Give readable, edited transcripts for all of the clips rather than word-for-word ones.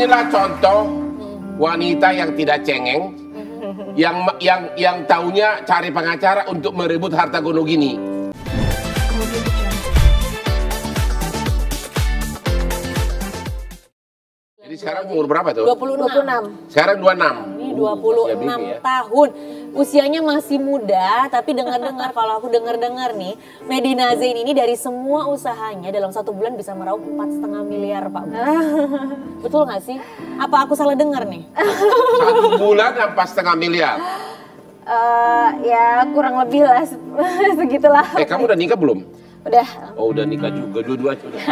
inilah contoh wanita yang tidak cengeng, yang taunya cari pengacara untuk merebut harta Gonogini. Jadi sekarang umur berapa tuh? 26. Sekarang 26. Ini 26 tahun. Usianya masih muda, tapi dengar-dengar kalau aku dengar-dengar nih, Medina Zain ini dari semua usahanya dalam 1 bulan bisa meraup 4,5 miliar, Pak. Betul nggak sih? Apa aku salah dengar nih? 1 bulan 4,5 miliar. Ya kurang lebih lah segitulah. Kamu udah nikah belum? Udah. Oh udah nikah juga, dua-duanya udah.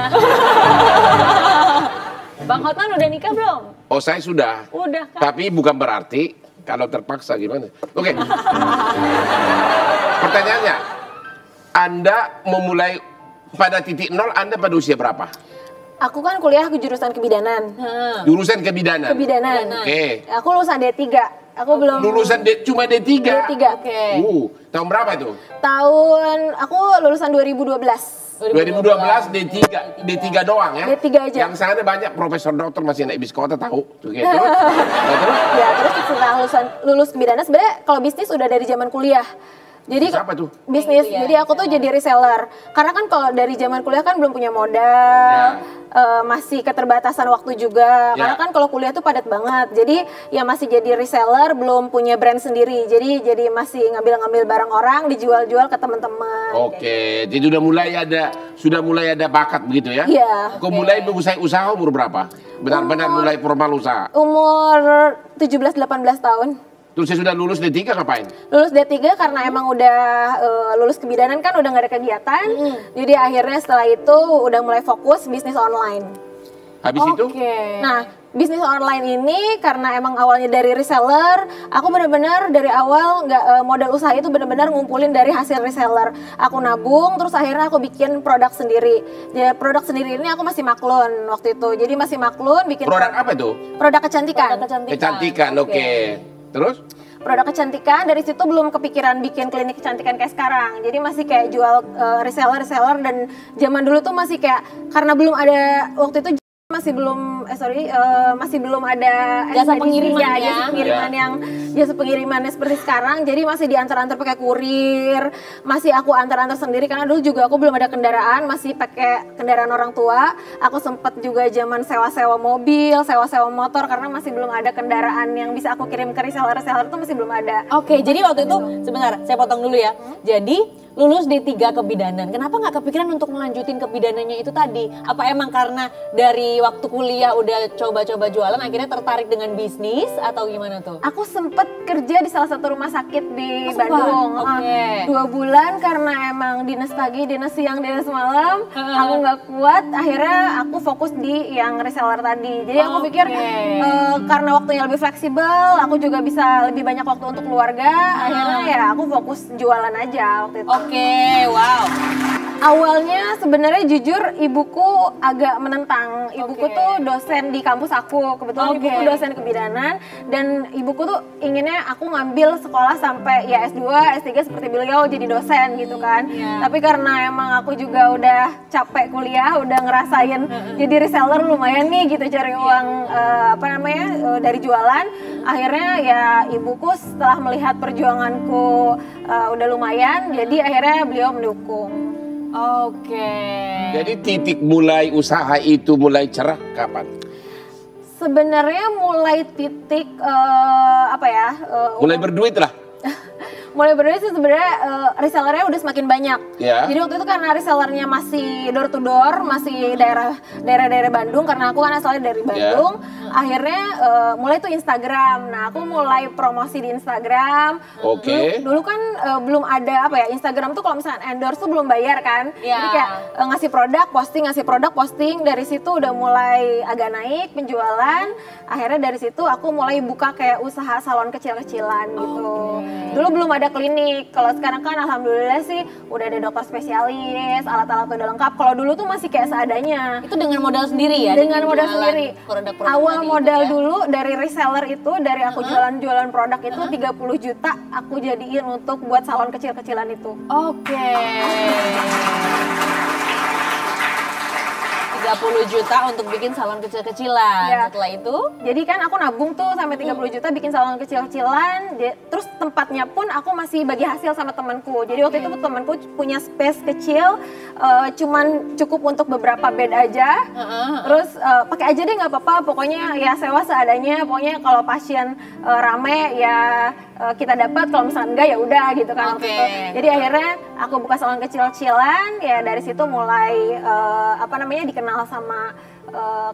Bang Hotman udah nikah belum? Oh saya sudah. Udah kan? Tapi bukan berarti kalau terpaksa gimana. Oke. Pertanyaannya, Anda memulai pada titik nol, Anda pada usia berapa? Aku kan kuliah ke jurusan kebidanan. Jurusan kebidanan? Kebidanan. Oke. Aku lulusan D3. Aku belum... Lulusan cuma D3? D3. Oke. Tahun berapa itu? Aku lulusan 2012. 2012 D3 doang ya? D3 aja. Yang sana banyak profesor dokter masih naik bis kota tahu. Oke, terus? Ya terus setelah lulus kebidanan sebenarnya kalau bisnis udah dari zaman kuliah. Jadi apa tuh? Bisnis. Jadi aku tuh jadi reseller. Karena kan kalau dari zaman kuliah kan belum punya modal, masih keterbatasan waktu juga. Karena kan kalau kuliah tuh padat banget. Jadi ya masih jadi reseller, belum punya brand sendiri. Jadi masih ngambil-ngambil barang orang, dijual-jual ke teman-teman. Oke, jadi sudah mulai ada bakat begitu ya? Iya. Kau mulai usaha umur berapa? Benar-benar mulai formal usaha? Umur 17-18 tahun. Terus saya sudah lulus D3 ngapain? Lulus D3 karena emang udah lulus kebidanan kan udah gak ada kegiatan. Jadi akhirnya setelah itu udah mulai fokus bisnis online. Habis itu? Nah, bisnis online ini karena emang awalnya dari reseller, aku benar-benar dari awal modal usaha itu benar-benar ngumpulin dari hasil reseller. Aku nabung, terus akhirnya aku bikin produk sendiri. Jadi produk sendiri ini aku masih maklun waktu itu. Jadi masih maklun bikin produk apa itu? Produk kecantikan. Kecantikan, oke. Terus? Produk kecantikan, dari situ belum kepikiran bikin klinik kecantikan kayak sekarang. Jadi masih kayak jual reseller dan zaman dulu tuh masih kayak karena belum ada waktu itu masih belum ada jasa pengiriman jasa pengirimannya seperti sekarang. Jadi masih diantar-antar pakai kurir, masih aku antar-antar sendiri karena dulu juga aku belum ada kendaraan, masih pakai kendaraan orang tua. Aku sempet juga zaman sewa-sewa mobil, sewa-sewa motor karena masih belum ada kendaraan yang bisa aku kirim ke reseller itu masih belum ada. Oke, jadi waktu itu sebentar saya potong dulu ya. Jadi lulus D3 kebidanan, kenapa nggak kepikiran untuk melanjutin kebidanannya itu tadi? Apa emang karena dari waktu kuliah udah coba-coba jualan akhirnya tertarik dengan bisnis atau gimana tuh? Aku sempet kerja di salah satu rumah sakit di Bandung. 2 bulan karena emang dinas pagi, dinas siang, dinas malam. Aku nggak kuat, akhirnya aku fokus di yang reseller tadi. Jadi aku pikir karena waktunya lebih fleksibel, aku juga bisa lebih banyak waktu untuk keluarga. Akhirnya ya aku fokus jualan aja waktu itu. Oke, wow. Awalnya sebenarnya jujur ibuku agak menentang. Ibuku tuh dosen di kampus aku. Kebetulan ibuku dosen kebidanan dan ibuku tuh inginnya aku ngambil sekolah sampai ya S2, S3 seperti beliau jadi dosen gitu kan. Tapi karena emang aku juga udah capek kuliah, udah ngerasain jadi reseller lumayan nih gitu cari uang dari jualan. Akhirnya ya ibuku setelah melihat perjuanganku udah lumayan, jadi akhirnya beliau mendukung. Oke. Jadi titik mulai usaha itu mulai cerah kapan? Sebenarnya mulai titik mulai berduit lah. Mulai berduit sih sebenarnya resellernya udah semakin banyak. Jadi waktu itu karena resellernya masih door to door, masih daerah-daerah Bandung karena aku kan asalnya dari Bandung. Akhirnya mulai tuh Instagram. Nah, aku mulai promosi di Instagram. Dulu kan belum ada Instagram tuh kalau misalnya endorse tuh belum bayar kan. Jadi kayak ngasih produk posting, dari situ udah mulai agak naik penjualan. Akhirnya dari situ aku mulai buka kayak usaha salon kecil-kecilan gitu. Dulu belum ada klinik. Kalau sekarang kan alhamdulillah sih udah ada dokter spesialis, alat-alat udah lengkap. Kalau dulu tuh masih kayak seadanya. Itu dengan modal sendiri ya? Dengan modal sendiri. Awal modal dulu dari reseller itu, dari aku jualan produk itu 30 juta aku jadiin untuk buat salon kecil-kecilan itu. 30 30 juta untuk bikin salon kecil-kecilan. Ya. Setelah itu? Jadi kan aku nabung tuh sampai 30 juta bikin salon kecil-kecilan. Terus tempatnya pun aku masih bagi hasil sama temanku. Jadi waktu itu temanku punya space kecil, cuman cukup untuk beberapa bed aja. Terus pakai aja deh nggak apa-apa. Pokoknya ya sewa seadanya. Pokoknya kalau pasien rame ya kita dapat. Kalau misalnya enggak ya udah gitu kan. Waktu itu. Jadi akhirnya aku buka salon kecil-kecilan. Ya dari situ mulai dikenal sama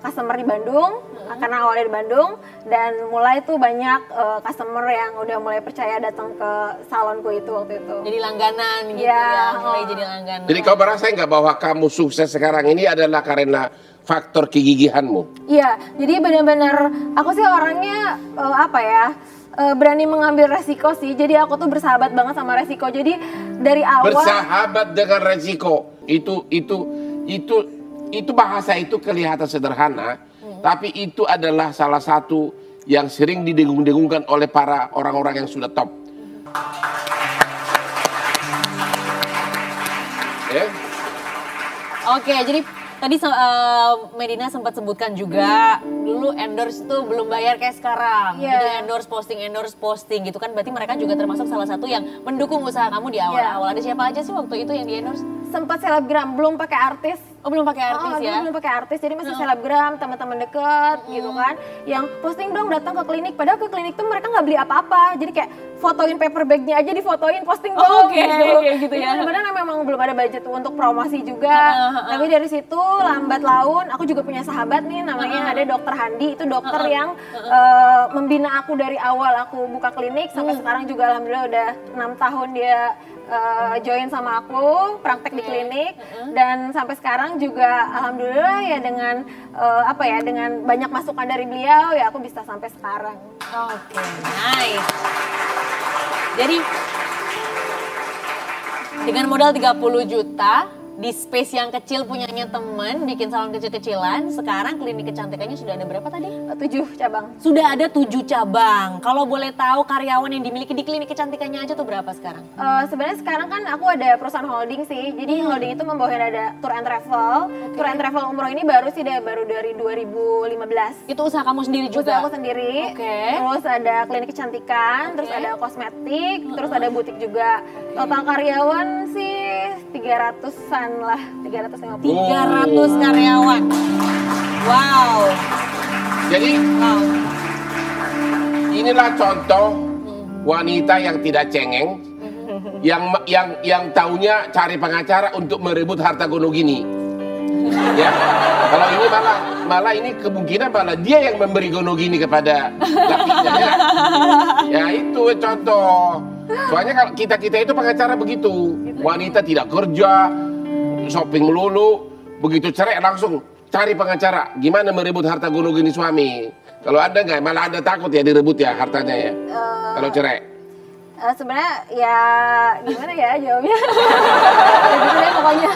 customer di Bandung, karena awalnya di Bandung, dan mulai tuh banyak customer yang udah mulai percaya datang ke salonku itu waktu itu. Jadi langganan gitu ya, mulai jadi langganan. Jadi kau merasa nggak bahwa kamu sukses sekarang ini adalah karena faktor kegigihanmu? Iya, jadi benar-benar aku sih orangnya berani mengambil resiko sih. Jadi aku tuh bersahabat banget sama resiko. Jadi dari awal bersahabat dengan resiko itu bahasa itu kelihatan sederhana, tapi itu adalah salah satu yang sering didengung-dengungkan oleh para orang-orang yang sudah top. Oke, jadi tadi Medina sempat sebutkan juga dulu endorse itu belum bayar kayak sekarang. Gitu, endorse posting gitu kan, berarti mereka juga termasuk salah satu yang mendukung usaha kamu di awal-awal. Ada siapa aja sih waktu itu yang di endorse? Sempat selebgram, belum pakai artis. Oh, belum pakai artis ya? Belum pakai artis, jadi masih selebgram, teman-teman deket gitu kan. Yang posting dong datang ke klinik, padahal ke klinik tuh mereka nggak beli apa-apa. Jadi kayak fotoin paper bagnya aja difotoin, posting dong gitu ya. Sebenarnya memang belum ada budget untuk promosi juga. Tapi dari situ lambat laun, aku juga punya sahabat nih namanya ada Dokter Handi. Itu dokter yang membina aku dari awal aku buka klinik sampai sekarang juga alhamdulillah udah 6 tahun dia join sama aku praktek di klinik, dan sampai sekarang juga alhamdulillah ya dengan dengan banyak masukan dari beliau ya aku bisa sampai sekarang. Oke, nice. Jadi dengan modal 30 juta di space yang kecil punyanya temen, bikin salon kecil-kecilan, sekarang klinik kecantikannya sudah ada berapa tadi? 7 cabang. Sudah ada 7 cabang. Kalau boleh tahu karyawan yang dimiliki di klinik kecantikannya aja tuh berapa sekarang? Sebenarnya sekarang kan aku ada perusahaan holding sih. Jadi holding itu membawahi ada tour and travel. Tour and travel umroh ini baru dari 2015. Itu usaha kamu sendiri juga? Usaha aku sendiri. Terus ada klinik kecantikan, terus ada kosmetik, terus ada butik juga. Total karyawan sih 300-an lah, 350. 300 karyawan. Wow. Jadi inilah contoh wanita yang tidak cengeng, yang taunya cari pengacara untuk merebut harta gono gini. Ya, kalau ini malah ini kemungkinan malah dia yang memberi gono gini kepada lakinya. Ya itu contoh. Soalnya kalau kita itu pengacara begitu, wanita tidak kerja, shopping melulu, begitu cerai langsung cari pengacara. Gimana merebut harta gono gini suami? Kalau Anda nggak, malah Anda takut ya direbut ya hartanya ya. Kalau cerai. Sebenarnya ya gimana ya jawabnya? Gitu deh pokoknya.